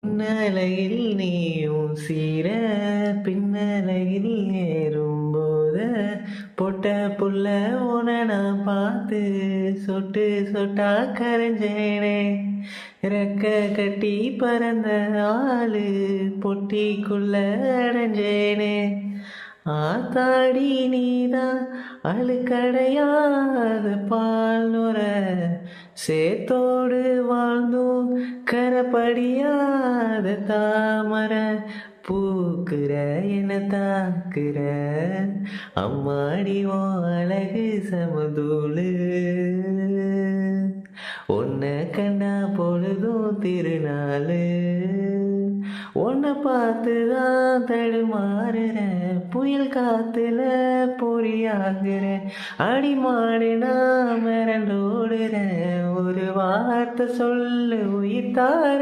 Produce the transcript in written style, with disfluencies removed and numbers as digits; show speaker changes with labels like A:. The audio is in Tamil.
A: முன்னலையில் நீயும் சீர பின்னலையில் ஏறும்போது பொட்ட புள்ள உன நான் பார்த்து சொட்டு சொட்டா கரைஞ்சேனே ரெக்க கட்டி பறந்த ஆளு பொட்டிக்குள்ள அடைஞ்சேனே ஆத்தாடி நீதான் அழுக்கடையாத பால் நுர சேத்தோடு வாழ்ந்தும் கரப்படியாத தாமர பூக்குற என தாக்குற அம்மாடி ஓ அழகு சமதூளு உன்னை கண்டா பொழுதும் திருநாளு உன்னை பார்த்துதான் தடுமாறுற புயல் காத்துல பொறியாகுற அடிமாடு நான் மிரண்டோடுற ஒரு வார்த்தை சொல்லு உயிர் தார